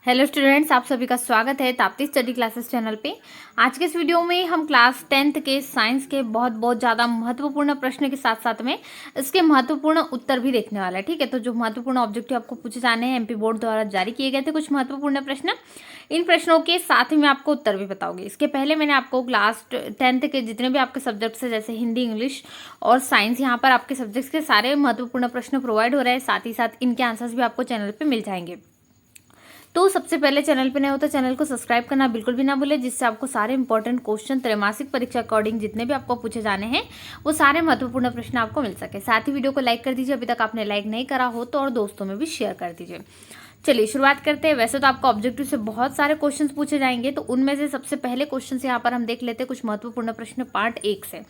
Hello students, आप सभी का स्वागत है ताप्ती स्टडी क्लासेस चैनल पे। आज के इस वीडियो में हम क्लास 10th के साइंस के बहुत ज़्यादा महत्वपूर्ण प्रश्न के साथ साथ में इसके महत्वपूर्ण उत्तर भी देखने वाला है। ठीक है, तो जो महत्वपूर्ण ऑब्जेक्टिव आपको पूछे जाने हैं, एमपी बोर्ड द्वारा जारी किए गए थे कुछ महत्वपूर्ण प्रश्न, इन प्रश्नों के साथ ही मैं आपको उत्तर भी बताऊंगी। इसके पहले मैंने आपको क्लास 10th के जितने भी आपके सब्जेक्ट्स है, जैसे हिंदी, इंग्लिश और साइंस, यहाँ पर आपके सब्जेक्ट्स के सारे महत्वपूर्ण प्रश्न प्रोवाइड हो रहे हैं। साथ ही साथ इनके आंसर्स भी आपको चैनल पर मिल जाएंगे। तो सबसे पहले चैनल पे नए हो तो चैनल को सब्सक्राइब करना बिल्कुल भी ना भूले, जिससे आपको सारे इंपॉर्टेंट क्वेश्चन त्रैमासिक परीक्षा अकॉर्डिंग जितने भी आपको पूछे जाने हैं वो सारे महत्वपूर्ण प्रश्न आपको मिल सके। साथ ही वीडियो को लाइक कर दीजिए, अभी तक आपने लाइक नहीं करा हो तो, और दोस्तों में भी शेयर कर दीजिए। चलिए शुरुआत करते हैं। वैसे तो आपको ऑब्जेक्टिव से बहुत सारे क्वेश्चंस पूछे जाएंगे, तो उनमें से सबसे पहले क्वेश्चन यहाँ पर हम देख लेते हैं कुछ महत्वपूर्ण प्रश्न पार्ट 1 से।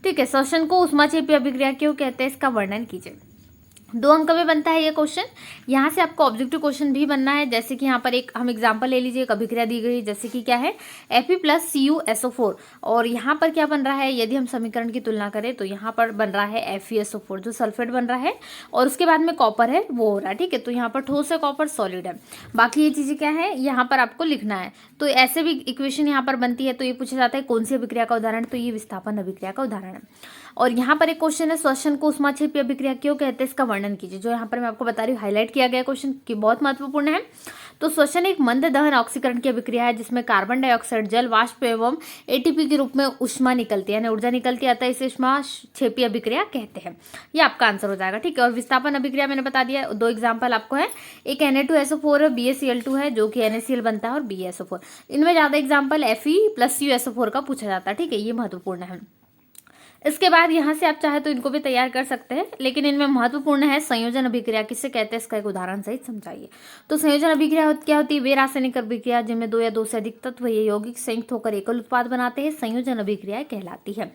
ठीक है, श्वसन को ऊष्माक्षेपी अभिक्रिया क्यों कहते हैं, इसका वर्णन कीजिए। 2 अंक में बनता है ये क्वेश्चन। यहाँ से आपको ऑब्जेक्टिव क्वेश्चन भी बनना है, जैसे कि यहाँ पर एक हम एग्जांपल ले लीजिए। एक अभिक्रिया दी गई, जैसे कि क्या है Fe+CuSO4, और यहाँ पर क्या बन रहा है, यदि हम समीकरण की तुलना करें तो यहाँ पर बन रहा है FeSO4 जो सल्फेट बन रहा है, और उसके बाद में कॉपर है वो हो रहा है। ठीक है, तो यहाँ पर ठोस है, कॉपर सॉलिड है। बाकी ये चीज़ें क्या है यहाँ पर आपको लिखना है। तो ऐसे भी इक्वेशन यहाँ पर बनती है। तो ये पूछा जाता है कौन सी अभिक्रिया का उदाहरण, तो ये विस्थापन अभिक्रिया का उदाहरण है। और यहाँ पर एक क्वेश्चन है श्वसन को ऊष्माक्षेपी अभिक्रिया क्यों कहते हैं, इसका वर्णन कीजिए। जो यहाँ पर मैं आपको बता रही हूँ, हाईलाइट किया गया क्वेश्चन की बहुत महत्वपूर्ण है। तो श्वसन एक मंद दहन ऑक्सीकरण की अभिक्रिया है, जिसमें कार्बन डाइऑक्साइड, जल वाष्प एवं एटीपी के रूप में ऊष्मा निकलती है, यानी ऊर्जा निकलती है, अतः इसे ऊष्माक्षेपी अभिक्रिया कहते हैं। ये आपका आंसर हो जाएगा। ठीक है, और विस्थापन अभिक्रिया मैंने बता दिया, 2 एग्जाम्पल आपको है। एक Na2SO4 है, BaCl2 है, जो कि NaCl बनता है, और BaSO4। इनमें ज्यादा एग्जाम्पल Fe+CuSO4 का पूछा जाता है। ठीक है, ये महत्वपूर्ण है। इसके बाद यहाँ से आप चाहे तो इनको भी तैयार कर सकते हैं, लेकिन इनमें महत्वपूर्ण है संयोजन अभिक्रिया किसे कहते हैं, इसका एक उदाहरण सहित समझाइए। तो संयोजन अभिक्रिया क्या होती है, वे रासायनिक अभिक्रिया जिनमें 2 या 2 से अधिक तत्व ये यौगिक संयुक्त होकर एकल उत्पाद बनाते हैं, संयोजन अभिक्रिया कहलाती है।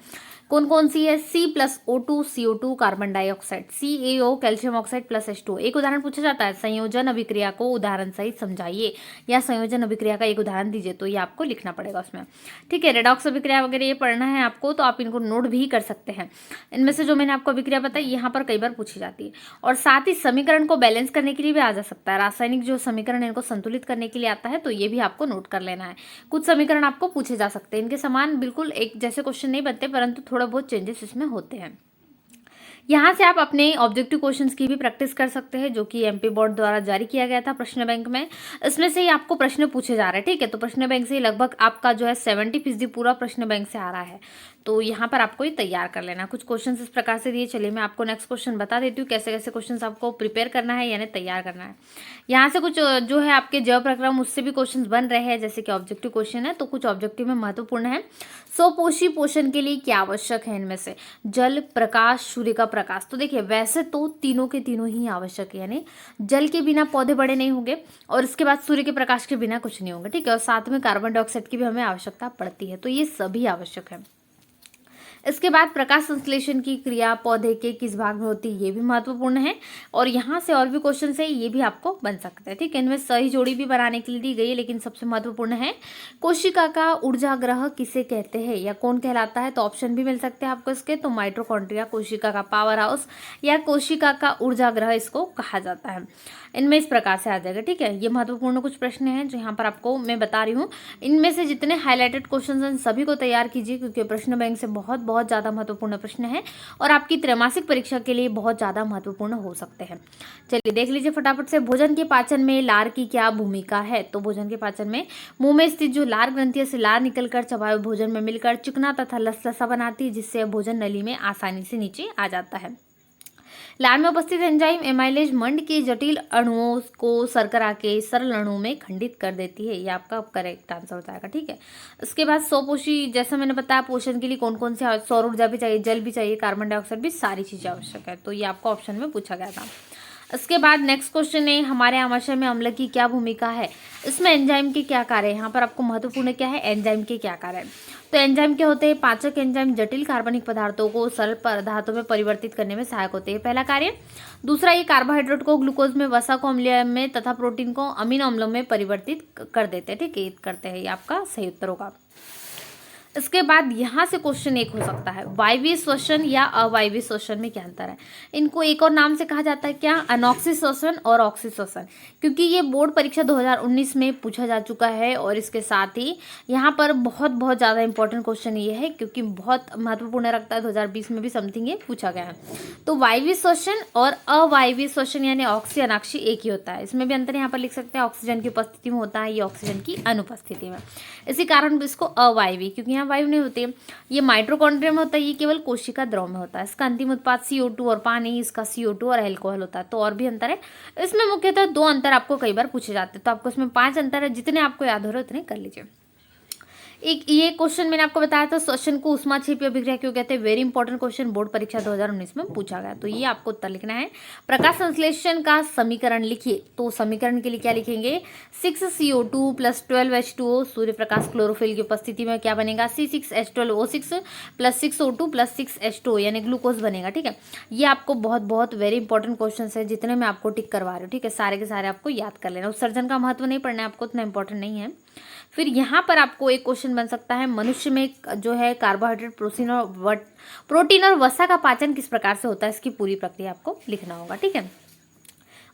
कौन कौन सी है, C+O2 CO2 carbon dioxide, CaO calcium oxide +H2। एक उदाहरण पूछा जाता है, संयोजन अभिक्रिया को उदाहरण सहित समझाइए, या संयोजन अभिक्रिया का एक उदाहरण दीजिए, तो ये आपको लिखना पड़ेगा उसमें। ठीक है, रेडॉक्स अभिक्रिया वगैरह ये पढ़ना है आपको, तो आप इनको नोट भी कर सकते हैं। इनमें से जो मैंने आपको अभिक्रिया बताई यहाँ पर कई बार पूछी जाती है। और साथ ही समीकरण को बैलेंस करने के लिए भी आ जा सकता है, रासायनिक जो समीकरण इनको संतुलित करने के लिए आता है, तो ये भी आपको नोट कर लेना है। कुछ समीकरण आपको पूछे जा सकते हैं, इनके समान बिल्कुल एक जैसे क्वेश्चन नहीं बनते, परंतु थोड़ा बहुत चेंजेस इसमें होते हैं। यहाँ से आप अपने ऑब्जेक्टिव क्वेश्चंस की भी प्रैक्टिस कर सकते हैं, जो कि एमपी बोर्ड द्वारा जारी किया गया था प्रश्न बैंक में। इसमें से ही आपको प्रश्न पूछे जा रहे हैं। ठीक है, तो प्रश्न बैंक से लगभग आपका जो है 70% पूरा प्रश्न बैंक से आ रहा है। तो यहाँ पर आपको ये तैयार कर लेना। कुछ क्वेश्चन इस प्रकार से दिए। चलिए मैं आपको नेक्स्ट क्वेश्चन बता देती हूँ कैसे कैसे क्वेश्चन आपको प्रिपेयर करना है, यानी तैयार करना है। यहाँ से कुछ जो है आपके जैव प्रक्रम उससे भी क्वेश्चन बन रहे हैं, जैसे कि ऑब्जेक्टिव क्वेश्चन है, तो कुछ ऑब्जेक्टिव में महत्वपूर्ण है। स्वपोषी पोषण के लिए क्या आवश्यक है, इनमें से जल, प्रकाश, सूर्य का प्रकाश। तो देखिए वैसे तो तीनों के तीनों ही आवश्यक है, यानी जल के बिना पौधे बड़े नहीं होंगे, और इसके बाद सूर्य के प्रकाश के बिना कुछ नहीं होगा। ठीक है, और साथ में कार्बन डाइऑक्साइड की भी हमें आवश्यकता पड़ती है, तो ये सभी आवश्यक है। इसके बाद प्रकाश संश्लेषण की क्रिया पौधे के किस भाग में होती है, ये भी महत्वपूर्ण है। और यहाँ से और भी क्वेश्चन है, ये भी आपको बन सकता है। ठीक है, इनमें सही जोड़ी भी बनाने के लिए दी गई है, लेकिन सबसे महत्वपूर्ण है कोशिका का ऊर्जा ग्रह किसे कहते हैं, या कौन कहलाता है। तो ऑप्शन भी मिल सकते हैं आपको इसके, तो माइटोकॉन्ड्रिया, कोशिका का पावर हाउस, या कोशिका का ऊर्जा ग्रह इसको कहा जाता है। इनमें इस प्रकार से आ जाएगा। ठीक है, ये महत्वपूर्ण कुछ प्रश्न हैं जो यहाँ पर आपको मैं बता रही हूँ। इनमें से जितने हाईलाइटेड क्वेश्चन हैं सभी को तैयार कीजिए, क्योंकि प्रश्न बैंक से बहुत ज़्यादा महत्वपूर्ण प्रश्न है, और आपकी त्रैमासिक परीक्षा के लिए बहुत ज़्यादा महत्वपूर्ण हो सकते हैं। चलिए देख लीजिए फटाफट से। भोजन के पाचन में लार की क्या भूमिका है। तो भोजन के पाचन में मुंह में स्थित जो लार ग्रंथि से लार निकलकर चबाए भोजन में मिलकर चिकना तथा लसलसा बनाती है, जिससे भोजन नली में आसानी से नीचे आ जाता है। लार में उपस्थित एंजाइम एमाइलेज मंड के जटिल अणुओं को शर्करा के सरल अणुओं में खंडित कर देती है। ये आपका करेक्ट आंसर हो जाएगा। ठीक है, इसके बाद स्वपोषी, जैसा मैंने बताया पोषण के लिए कौन कौन से, सौर ऊर्जा भी चाहिए, जल भी चाहिए, कार्बन डाइऑक्साइड भी, सारी चीजें आवश्यक है। तो ये आपको ऑप्शन में पूछा गया था। इसके बाद नेक्स्ट क्वेश्चन है हमारे आमाशय में अम्ल की क्या भूमिका है। इसमें एंजाइम के क्या कार्य है, यहाँ पर आपको महत्वपूर्ण क्या है, एंजाइम के क्या कार्य है। तो एंजाइम क्या होते हैं, पाचक एंजाइम जटिल कार्बनिक पदार्थों को सरल पदार्थों में परिवर्तित करने में सहायक होते हैं, पहला कार्य। दूसरा, ये कार्बोहाइड्रेट को ग्लूकोज में, वसा को अम्लीय में, तथा प्रोटीन को अमीनो अम्लों में परिवर्तित कर देते हैं। ठीक है, करते हैं, ये आपका सही उत्तर होगा। इसके बाद यहाँ से क्वेश्चन एक हो सकता है, वायवीय श्वसन या अवायवीय श्वसन में क्या अंतर है। इनको एक और नाम से कहा जाता है क्या, अनॉक्सी श्वसन और ऑक्सी श्वसन, क्योंकि ये बोर्ड परीक्षा 2019 में पूछा जा चुका है। और इसके साथ ही यहाँ पर बहुत ज़्यादा इंपॉर्टेंट क्वेश्चन ये है, क्योंकि बहुत महत्वपूर्ण रखता है, 2020 में भी समथिंग ये पूछा गया है। तो वायवीय श्वसन और अवायवीय श्वसन यानी ऑक्सी अनाक्सी एक ही होता है। इसमें भी अंतर यहाँ पर लिख सकते हैं, ऑक्सीजन की उपस्थिति में होता है, ये ऑक्सीजन की अनुपस्थिति में। इसी कारण इसको अवायवीय, क्योंकि यहाँ वायु नहीं होती है। ये माइटोकॉन्ड्रिया में होता है, ये केवल कोशिका द्रव में होता है। इसका अंतिम उत्पाद CO2 और पानी, इसका CO2 और अल्कोहल होता है। तो और भी अंतर है इसमें, मुख्यतः 2 अंतर आपको कई बार पूछे जाते हैं। तो आपको इसमें 5 अंतर है, जितने आपको याद हो रहे उतने कर लीजिए। एक ये क्वेश्चन मैंने आपको बताया था, श्वसन को ऊष्माक्षेपी अभिक्रिया क्यों कहते हैं, वेरी इंपॉर्टेंट क्वेश्चन, बोर्ड परीक्षा 2019 में पूछा गया। तो ये आपको उत्तर लिखना है। प्रकाश संश्लेषण का समीकरण लिखिए। तो समीकरण के लिए क्या लिखेंगे, 6CO2 + 12H2O, Surya Prakash chlorophyll की उपस्थिति में क्या बनेगा, C6H12O6 + 6O2 + 6H2O यानी ग्लूकोज बनेगा। ठीक है, ये आपको बहुत वेरी इंपॉर्टेंट क्वेश्चन है, जितने मैं आपको टिक करवा रही हूँ। ठीक है, सारे के सारे आपको याद कर लेना। उत्सर्जन का महत्व नहीं पढ़ना है आपको, उतना इंपॉर्टेंट नहीं है। फिर यहाँ पर आपको एक क्वेश्चन बन सकता है, मनुष्य में जो है कार्बोहाइड्रेट, प्रोटीन और वसा का पाचन किस प्रकार से होता है, इसकी पूरी प्रक्रिया आपको लिखना होगा। ठीक है,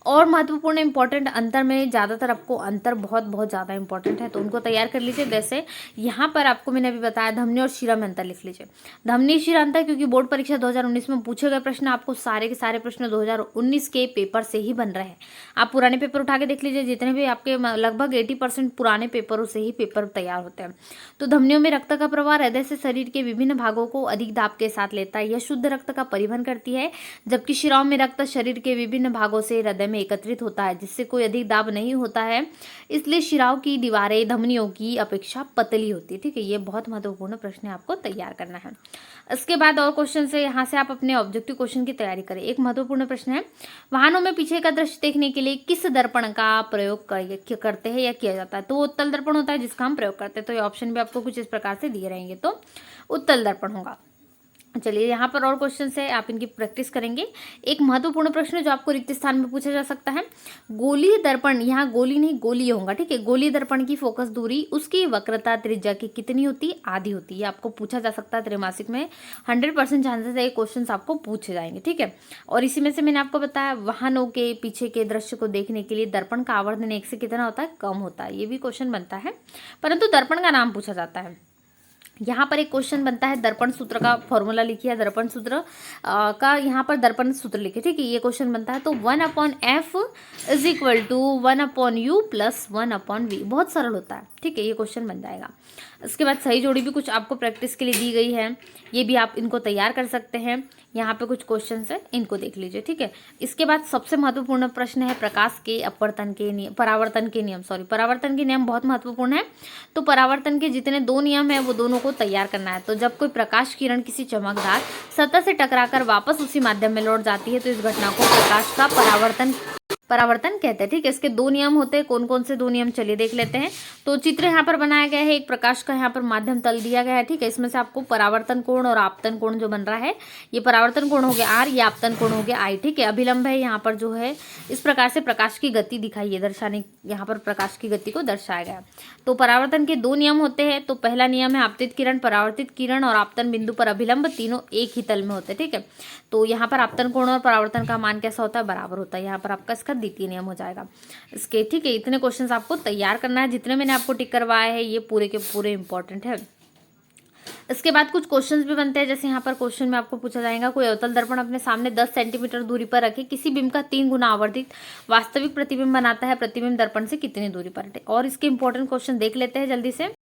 और महत्वपूर्ण इंपॉर्टेंट अंतर में ज़्यादातर आपको अंतर बहुत ज़्यादा इंपॉर्टेंट है, तो उनको तैयार कर लीजिए। जैसे यहाँ पर आपको मैंने अभी बताया, धमनी और शिरा में अंतर लिख लीजिए। धमनी शिरा अंतर, क्योंकि बोर्ड परीक्षा 2019 में पूछे गए प्रश्न आपको सारे के सारे प्रश्न 2019 के पेपर से ही बन रहे हैं। आप पुराने पेपर उठा के देख लीजिए, जितने भी आपके लगभग 80% पुराने पेपरों से ही पेपर तैयार होते हैं। तो धमनियों में रक्त का प्रवाह हृदय से शरीर के विभिन्न भागों को अधिक दाब के साथ लेता है, यह शुद्ध रक्त का परिवहन करती है। जबकि शिराओं में रक्त शरीर के विभिन्न भागों से हृदय में एकत्रित होता है, जिससे कोई अधिक दाब नहीं होता है, इसलिए शिराओं की दीवारें धमनियों की अपेक्षा पतली होती है। ठीक है, ये बहुत महत्वपूर्ण प्रश्न आपको तैयार करना है। इसके बाद और क्वेश्चन से यहाँ से आप अपने ऑब्जेक्टिव क्वेश्चन की तैयारी करें। एक महत्वपूर्ण प्रश्न है, वाहनों में पीछे का दृश्य देखने के लिए किस दर्पण का प्रयोग करते हैं या किया जाता है। तो उत्तल दर्पण होता है जिसका हम प्रयोग करते हैं। तो ये ऑप्शन भी आपको कुछ इस प्रकार से दिए रहेंगे, तो उत्तल दर्पण होगा। चलिए, यहाँ पर और क्वेश्चन है, आप इनकी प्रैक्टिस करेंगे। एक महत्वपूर्ण प्रश्न जो आपको रिक्त स्थान में पूछा जा सकता है, गोलीय दर्पण, यहाँ गोली नहीं गोलीय होगा। ठीक है, गोलीय दर्पण की फोकस दूरी उसकी वक्रता त्रिज्या की कितनी होती है, आधी होती है। आपको पूछा जा सकता है त्रैमासिक में, 100% चांसेस है ये क्वेश्चन आपको पूछे जाएंगे। ठीक है, और इसी में से मैंने आपको बताया, वाहनों के पीछे के दृश्य को देखने के लिए दर्पण का आवर्धन 1 से कितना होता है, कम होता है। ये भी क्वेश्चन बनता है, परंतु दर्पण का नाम पूछा जाता है। यहाँ पर एक क्वेश्चन बनता है, दर्पण सूत्र का फॉर्मूला लिखिए, दर्पण सूत्र का यहाँ पर दर्पण सूत्र लिखिए। ठीक है, ये क्वेश्चन बनता है। तो 1/f = 1/u + 1/v, बहुत सरल होता है। ठीक है, ये क्वेश्चन बन जाएगा। इसके बाद सही जोड़ी भी कुछ आपको प्रैक्टिस के लिए दी गई है, ये भी आप इनको तैयार कर सकते हैं। यहाँ पे कुछ क्वेश्चन है, इनको देख लीजिए। ठीक है, इसके बाद सबसे महत्वपूर्ण प्रश्न है, प्रकाश के अपवर्तन के नियम, परावर्तन के नियम बहुत महत्वपूर्ण है। तो परावर्तन के जितने 2 नियम है वो दोनों को तैयार करना है। तो जब कोई प्रकाश किरण किसी चमकदार सतह से टकराकर वापस उसी माध्यम में लौट जाती है, तो इस घटना को प्रकाश का परावर्तन कहते हैं। ठीक है, इसके 2 नियम होते हैं। कौन कौन से 2 नियम, चलिए देख लेते हैं। तो चित्र यहाँ पर बनाया गया है, एक प्रकाश का यहाँ पर माध्यम तल दिया गया है। ठीक है, इसमें से आपको परावर्तन कोण और आपतन कोण जो बन रहा है, ये परावर्तन कोण हो गया R, ये आपतन कोण हो गया I। ठीक है, अभिलंब है यहाँ पर जो है, इस प्रकार से प्रकाश की गति दिखाई है, दर्शाने यहाँ पर प्रकाश की गति को दर्शाया गया। तो परावर्तन के 2 नियम होते हैं। तो पहला नियम है, आपतित किरण, परावर्तित किरण और आपतन बिंदु पर अभिलंब तीनों एक ही तल में होते हैं। ठीक है, तो यहाँ पर आपतन कोण और परावर्तन का मान कैसा होता है, बराबर होता है। यहाँ पर आपका इसका द्वितीय नियम हो जाएगा इसके। ठीक है, इतने क्वेश्चंस आपको तैयार करना है, जितने मैंने आपको टिक करवाए हैं ये पूरे के पूरे इंपॉर्टेंट है। इसके बाद कुछ क्वेश्चंस भी बनते हैं, जैसे यहाँ पर क्वेश्चन में आपको पूछा जाएगा, कोई अवतल दर्पण अपने सामने 10 सेंटीमीटर दूरी पर रखे किसी बिंब का 3 गुना आवर्धित वास्तविक प्रतिबिंब बनाता है, प्रतिबिंब दर्पण से कितनी दूरी पर है। और इसके इंपॉर्टेंट क्वेश्चन देख लेते हैं जल्दी से।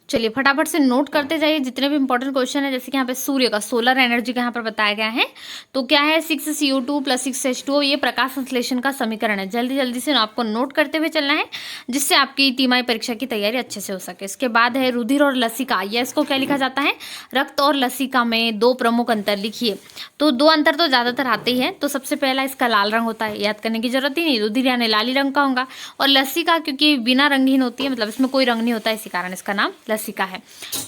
चलिए फटाफट से नोट करते जाइए जितने भी इंपॉर्टेंट क्वेश्चन है। जैसे कि यहाँ पे सूर्य का सोलर एनर्जी का यहाँ पर बताया गया है, तो क्या है 6CO2 + 6H2O, ये प्रकाश संश्लेषण का समीकरण है। जल्दी जल्दी से आपको नोट करते हुए चलना है, जिससे आपकी तिमाही परीक्षा की तैयारी अच्छे से हो सके। इसके बाद है रुधिर और लसिका, या इसको क्या लिखा जाता है, रक्त और लसिका में 2 प्रमुख अंतर लिखिए। तो 2 अंतर तो ज़्यादातर आते ही हैं। तो सबसे पहला इसका लाल रंग होता है, याद करने की जरूरत ही नहीं, रुधिर यानी लाली रंग का होगा। और लसिका क्योंकि बिना रंगहीन होती है, मतलब इसमें कोई रंग नहीं होता, इसी कारण इसका नाम लसिका है।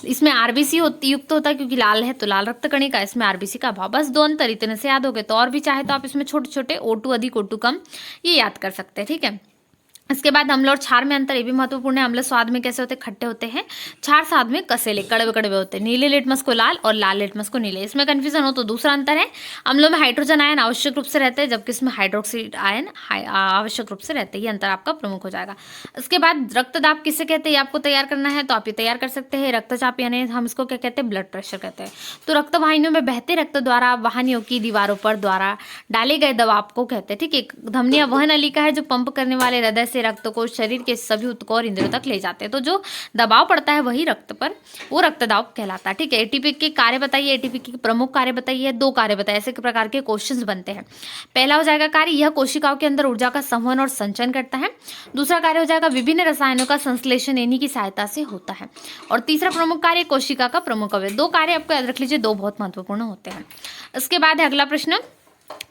इसमें आरबीसी युक्त होता है, क्योंकि लाल है तो लाल रक्त कणिका, इसमें आरबीसी का अभाव। बस 2 अंतर, इतने से याद हो गए। तो और भी चाहे तो आप इसमें छोटे छोटे O2 अधिक O2 कम, ये याद कर सकते हैं। ठीक है, इसके बाद अम्ल और क्षार में अंतर, ये भी महत्वपूर्ण है। अम्ल स्वाद में कैसे होते हैं, खट्टे होते हैं। क्षार स्वाद में कसेले, कड़वे कड़वे होते हैं। नीले लिटमस को लाल और लाल लिटमस को नीले। इसमें कंफ्यूजन हो तो दूसरा अंतर है, अम्लों में हाइड्रोजन आयन आवश्यक रूप से रहते हैं, जबकि इसमें हाइड्रोक्सीड आयन आवश्यक रूप से रहते हैं। ये अंतर आपका प्रमुख हो जाएगा। इसके बाद रक्तदाब किसे कहते हैं, आपको तैयार करना है तो आप ये तैयार कर सकते हैं। रक्तचाप यानी हम इसको क्या कहते हैं, ब्लड प्रेशर कहते हैं। तो रक्त वाहिनियों में बहते रक्त द्वारा वाहिनियों की दीवारों पर द्वारा डाले गए दबाव को कहते हैं। ठीक है। धमनियां वह नलिका है जो पंप करने वाले हृदय से रक्त को शरीर के सभी ऊतकों और इंद्रियों तक ले जाते हैं। तो जो दबाव पड़ता है वही रक्त पर, वो रक्तदाब कहलाता है। ठीक है। एटीपी के कार्य बताइए, एटीपी के प्रमुख कार्य बताइए। 2 कार्य बताइए। ऐसे प्रकार के क्वेश्चंस बनते हैं। पहला हो जाएगा कार्य, यह कोशिकाओं के अंदर ऊर्जा का संवहन और संचयन करता है। दूसरा कार्य हो जाएगा विभिन्न रसायनों का संश्लेषण इन्हीं की सहायता से होता है। और तीसरा प्रमुख कार्य कोशिका का प्रमुख अवयव। 2 कार्य आपको याद रख लीजिए, 2 बहुत महत्वपूर्ण होते हैं। इसके बाद है अगला प्रश्न,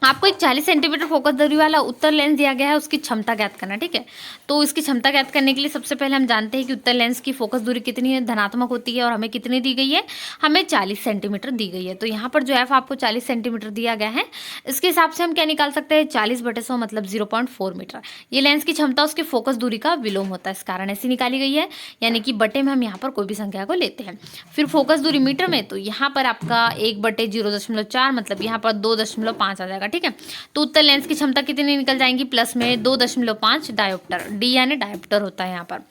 आपको एक 40 सेंटीमीटर फोकस दूरी वाला उत्तल लेंस दिया गया है, उसकी क्षमता ज्ञात करना। ठीक है। तो इसकी क्षमता ज्ञात करने के लिए सबसे पहले हम जानते हैं कि उत्तल लेंस की फोकस दूरी कितनी है, धनात्मक होती है। और हमें कितनी दी गई है, हमें 40 सेंटीमीटर दी गई है। तो यहाँ पर जो एफ आपको 40 सेंटीमीटर दिया गया है, इसके हिसाब से हम क्या निकाल सकते हैं, 40/100 मतलब 0.4 मीटर। ये लेंस की क्षमता उसकी फोकस दूरी का विलोम होता है, इस कारण ऐसी निकाली गई है। यानी कि बटे में हम यहाँ पर कोई भी संख्या को लेते हैं। फिर फोकस दूरी मीटर में, तो यहाँ पर आपका 1/0.4 मतलब यहाँ पर 2.5 आ जाएगा। ठीक है। तो उत्तल लेंस की क्षमता कितनी निकल जाएंगी, प्लस में 2.5 डायोप्टर, डी यानी डायोप्टर होता है यहाँ पर।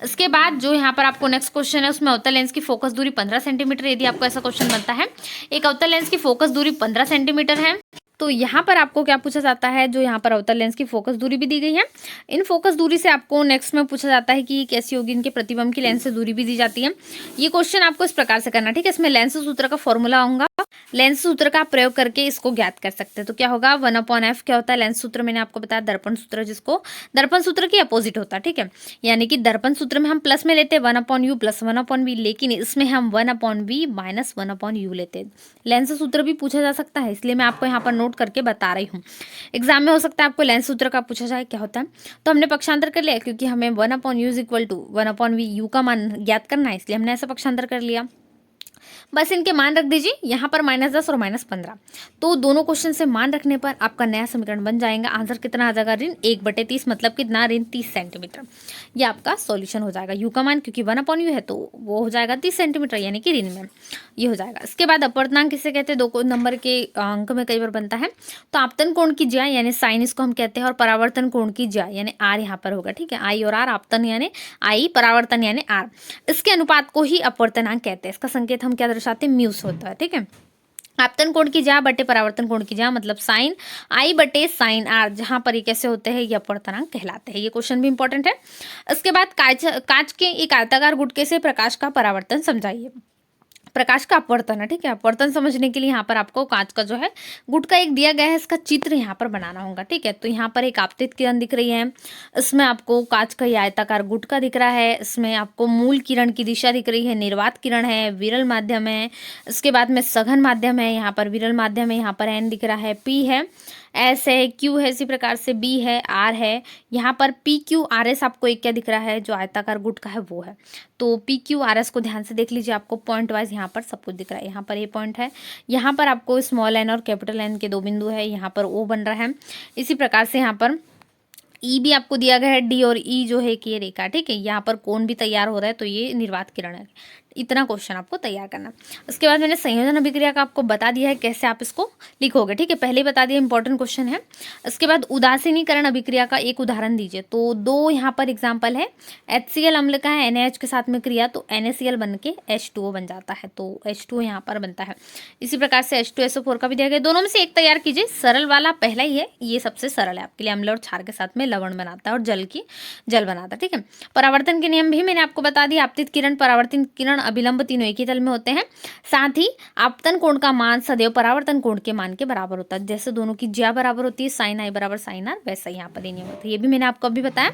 इसके बाद जो यहाँ पर आपको नेक्स्ट क्वेश्चन है, उसमें अवतल लेंस की फोकस दूरी 15 सेंटीमीटर। यदि आपको ऐसा क्वेश्चन बनता है, एक अवतल लेंस की फोकस दूरी 15 सेंटीमीटर है, तो यहाँ पर आपको क्या पूछा जाता है, जो यहाँ पर अवतल लेंस की फोकस दूरी भी दी गई है, इन फोकस दूरी से आपको नेक्स्ट में पूछा जाता है कि कैसी होगी, इनके प्रतिबिंब की लेंस से दूरी भी दी जाती है। ये क्वेश्चन आपको इस प्रकार से करना। ठीक है। इसमें लेंस सूत्र का फॉर्मूला होगा, लेंस सूत्र का प्रयोग करके इसको ज्ञात कर सकते हैं। तो क्या होगा, 1/f क्या होता है, लेंस सूत्र मैंने आपको बताया, दर्पण सूत्र, जिसको दर्पण सूत्र की अपोजिट होता है। ठीक है। यानी कि दर्पण सूत्र में हम प्लस में लेते हैं 1/u प्लस 1/v, लेकिन इसमें हम 1/v माइनस 1/u लेते हैं। लेंस सूत्र भी पूछा जा सकता है, इसलिए मैं आपको यहाँ पर नोट करके बता रही हूँ। एग्जाम में हो सकता है आपको लेंस सूत्र का पूछा जाए क्या होता है, तो हमने पक्षांतर कर लिया, क्योंकि हमें 1/u is equal to 1/v u का मान ज्ञात करना है, इसलिए हमने ऐसा पक्षांतर कर लिया। बस इनके मान रख दीजिए, यहाँ पर -10 और -15। तो दोनों क्वेश्चन से मान रखने पर आपका नया समीकरण बन जाएगा। आंसर कितना आ जाएगा, ऋण 1/30 मतलब कितना, ऋण 30 सेंटीमीटर। ये आपका सॉल्यूशन हो जाएगा। यू का मान क्योंकि 1/u है तो वो हो जाएगा 30 सेंटीमीटर, यानी कि ऋण में ये हो जाएगा। इसके बाद अपवर्तनांक किसे कहते हैं, 2 नंबर के अंक में कई बार बनता है। तो आपतन कोण की ज्या यानी साइन इसको हम कहते हैं, और परावर्तन कोण की ज्या यानी आर यहाँ पर होगा। ठीक है। आई और आर, आपतन यानी आई, परावर्तन यानी आर। इसके अनुपात को ही अपवर्तनांक कहते हैं। इसका संकेत हम क्या दर्शाते हैं, म्यूस होता है। ठीक है। आपतन कोण की ज्या बटे परावर्तन कोण की ज्या मतलब साइन आई बटे साइन आर, जहां पर ये कैसे होते हैं, ये अपवर्तनांक कहलाते हैं। ये क्वेश्चन भी इंपॉर्टेंट है। इसके बाद कांच के एक आयताकार गुटके से प्रकाश का परावर्तन समझाइए। प्रकाश का अपवर्तन है। ठीक है। अपवर्तन समझने के लिए यहाँ पर आपको कांच का जो है गुटका एक दिया गया है, इसका चित्र यहाँ पर बनाना होगा। ठीक है। तो यहाँ पर एक आपतित किरण दिख रही है, इसमें आपको कांच का आयताकार गुटका दिख रहा है, इसमें आपको मूल किरण की दिशा दिख रही है, निर्वात किरण है, विरल माध्यम है, इसके बाद में सघन माध्यम है, यहाँ पर विरल माध्यम है, यहाँ पर एन दिख रहा है, पी है, एस है, क्यू है, इसी प्रकार से बी है, आर है। यहाँ पर पी क्यू आर एस आपको एक क्या दिख रहा है, जो आयताकार गुटका है वो है। तो पी क्यू आर एस को ध्यान से देख लीजिए, आपको पॉइंट वाइज यहाँ पर सब कुछ दिख रहा है। यहाँ पर ये पॉइंट है, यहाँ पर आपको स्मॉल एन और कैपिटल एन के 2 बिंदु है, यहाँ पर ओ बन रहा है। इसी प्रकार से यहाँ पर ई भी आपको दिया गया है, डी और ई जो है कि ये रेखा। ठीक है। यहाँ पर कोण भी तैयार हो रहा है, तो ये निर्वात किरण है। इतना क्वेश्चन आपको तैयार करना। उसके बाद मैंने संयोजन अभिक्रिया का आपको बता दिया है कैसे आप इसको लिखोगे। ठीक है। पहले ही बता दिया, इंपॉर्टेंट क्वेश्चन है। उसके बाद उदासीनीकरण अभिक्रिया का एक उदाहरण दीजिए। तो 2 यहाँ पर एग्जाम्पल है। HCl अम्ल का है, NaH के साथ में क्रिया, तो NaCl बन के H2O बन जाता है, तो H2O यहाँ पर बनता है। इसी प्रकार से H2SO4 का भी दिया गया। दोनों में से एक तैयार कीजिए। सरल वाला पहला ही है, ये सबसे सरल है आपके लिए। अम्ल और क्षार के साथ में लवण बनाता है और जल बनाता है। ठीक है। परावर्तन के नियम भी मैंने आपको बता दिया। आपतित किरण, परावर्तित किरण, अभिलंब तीनों एक ही तल में होते हैं। साथ ही आपतन कोण का मान सदैव परावर्तन कोण के मान के बराबर होता है। जैसे दोनों की ज्या बराबर होती है, साइन आई बराबर साइन आर, वैसा ही यहाँ पर ये नियम होता है। ये भी मैंने आपको अभी बताया।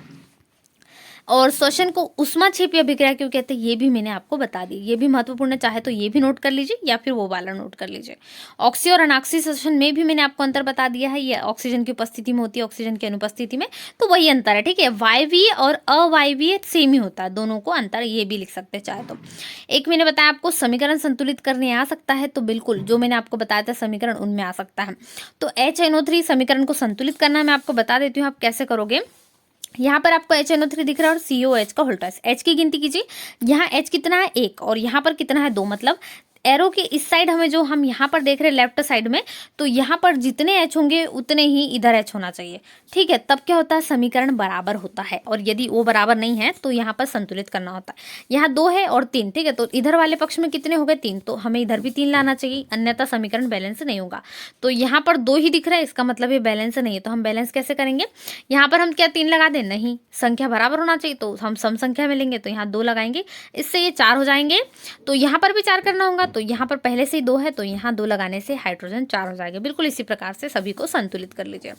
और श्वसन को ऊष्माक्षेपी अभिक्रिया क्यों कहते हैं, ये भी मैंने आपको बता दी। ये भी महत्वपूर्ण है, चाहे तो ये भी नोट कर लीजिए या फिर वो वाला नोट कर लीजिए। ऑक्सी और अनाक्सी श्वसन में भी मैंने आपको अंतर बता दिया है। ये ऑक्सीजन की उपस्थिति में होती है, ऑक्सीजन की अनुपस्थिति में, तो वही अंतर है। ठीक है। वायवीय और अवायवीय सेम ही होता है, दोनों को अंतर ये भी लिख सकते हैं चाहे तो। एक मैंने बताया आपको समीकरण संतुलित करने आ सकता है, तो बिल्कुल जो मैंने आपको बताया था समीकरण उनमें आ सकता है। तो HNO3 समीकरण को संतुलित करना मैं आपको बता देती हूँ, आप कैसे करोगे। यहाँ पर आपको HNO3 दिख रहा है और COH का होल्टास। H की गिनती कीजिए, यहाँ H कितना है 1 और यहाँ पर कितना है 2, मतलब एरो के इस साइड हमें जो हम यहाँ पर देख रहे हैं लेफ्ट साइड में, तो यहाँ पर जितने H होंगे उतने ही इधर H होना चाहिए, ठीक है। तब क्या होता है, समीकरण बराबर होता है, और यदि वो बराबर नहीं है तो यहाँ पर संतुलित करना होता है। यहाँ 2 है और 3, ठीक है, तो इधर वाले पक्ष में कितने हो गए 3, तो हमें इधर भी 3 लाना चाहिए, अन्यथा समीकरण बैलेंस नहीं होगा। तो यहाँ पर 2 ही दिख रहा है, इसका मतलब ये बैलेंस नहीं है। तो हम बैलेंस कैसे करेंगे, यहाँ पर हम क्या 3 लगा दें, नहीं, संख्या बराबर होना चाहिए, तो हम सम संख्या में लेंगे, तो यहाँ 2 लगाएंगे, इससे ये 4 हो जाएंगे। तो यहाँ पर भी 4 करना होगा, तो यहाँ पर पहले से ही 2 है, तो यहाँ 2 लगाने से हाइड्रोजन 4 हो जाएगा। बिल्कुल इसी प्रकार से सभी को संतुलित कर लीजिए।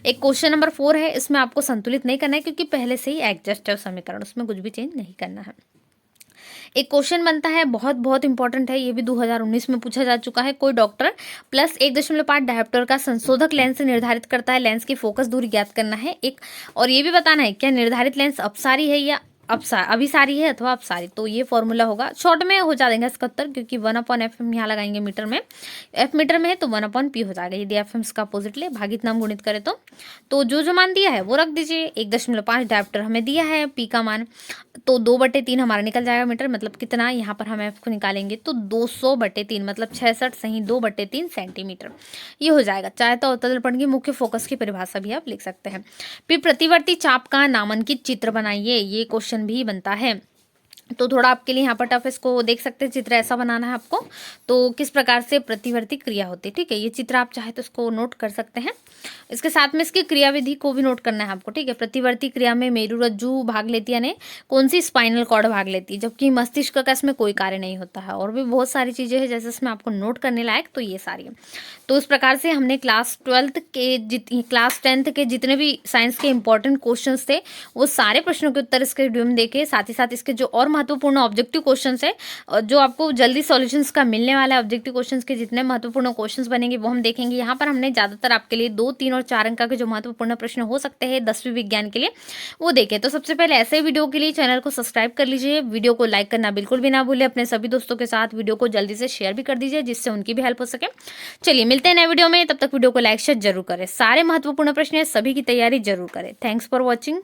एक क्वेश्चन नंबर 4 है, इसमें आपको संतुलित नहीं करना है क्योंकि पहले से ही एडजस्ट है समीकरण, उसमें कुछ भी चेंज नहीं करना है। एक क्वेश्चन बनता है, बहुत बहुत इंपॉर्टेंट है, ये भी 2019 में पूछा जा चुका है। कोई डॉक्टर प्लस 1.5 डायोप्टर का संशोधक लेंस से निर्धारित करता है, लेंस की फोकस दूरी ज्ञात करना है एक, और ये भी बताना है क्या निर्धारित लेंस अपसारी है या अभिसारी है अथवा अपसारी। तो ये फॉर्मूला होगा, शॉर्ट में हो जाएगा इसका उत्तर, क्योंकि 1/f हम यहाँ लगाएंगे मीटर में, f मीटर में है तो 1/p हो जाएगा। यदि f इसका अपोजिट ले, भागित नाम गुणित करें तो जो मान दिया है वो रख दीजिए। 1.5 डायोप्टर हमें दिया है, p का मान, तो 2/3 हमारा निकल जाएगा मीटर, मतलब कितना, यहाँ पर हम f को निकालेंगे तो 200/3 मतलब 66 सही 2/3 सेंटीमीटर, ये हो जाएगा। चाहे तो अवतल दर्पण की मुख्य फोकस की परिभाषा भी आप लिख सकते हैं। फिर प्रतिवर्ती चाप का नामांकित चित्र बनाइए, ये क्वेश्चन भी बनता है, तो थोड़ा आपके लिए यहाँ पर टफ, इसको देख सकते हैं, चित्र ऐसा बनाना है आपको। तो किस प्रकार से प्रतिवर्ती क्रिया होती है, ठीक है, ये चित्र आप चाहे तो इसको नोट कर सकते हैं। इसके साथ में इसकी क्रियाविधि को भी नोट करना है आपको, ठीक है। प्रतिवर्ती क्रिया में मेरुरज्जु भाग लेती है, यानी कौन सी, स्पाइनल कॉर्ड भाग लेती है, जबकि मस्तिष्क का इसमें कोई कार्य नहीं होता है। और भी बहुत सारी चीजें हैं जैसे इसमें आपको नोट करने लायक, तो ये सारी है। तो इस प्रकार से हमने क्लास 10th के जितने भी साइंस के इंपॉर्टेंट क्वेश्चन थे वो सारे प्रश्नों के उत्तर इसके वीडियो में देखे, साथ ही साथ इसके जो और महत्वपूर्ण ऑब्जेक्टिव क्वेश्चंस है, जो आपको जल्दी सॉल्यूशंस का मिलने वाला है, ऑब्जेक्टिव क्वेश्चंस के जितने महत्वपूर्ण क्वेश्चंस बनेंगे वो हम देखेंगे। यहाँ पर हमने ज्यादातर आपके लिए 2, 3 और 4 अंक के जो महत्वपूर्ण प्रश्न हो सकते हैं 10वीं विज्ञान के लिए वो देखे। तो सबसे पहले ऐसे वीडियो के लिए चैनल को सब्सक्राइब कर लीजिए, वीडियो को लाइक करना बिल्कुल भी ना भूले, अपने सभी दोस्तों के साथ वीडियो को जल्दी से शेयर भी कर दीजिए जिससे उनकी भी हेल्प हो सके। चलिए मिलते हैं नए वीडियो में, तब तक वीडियो को लाइक शेयर जरूर करें, सारे महत्वपूर्ण प्रश्न है सभी की तैयारी जरूर करें। Thanks for watching.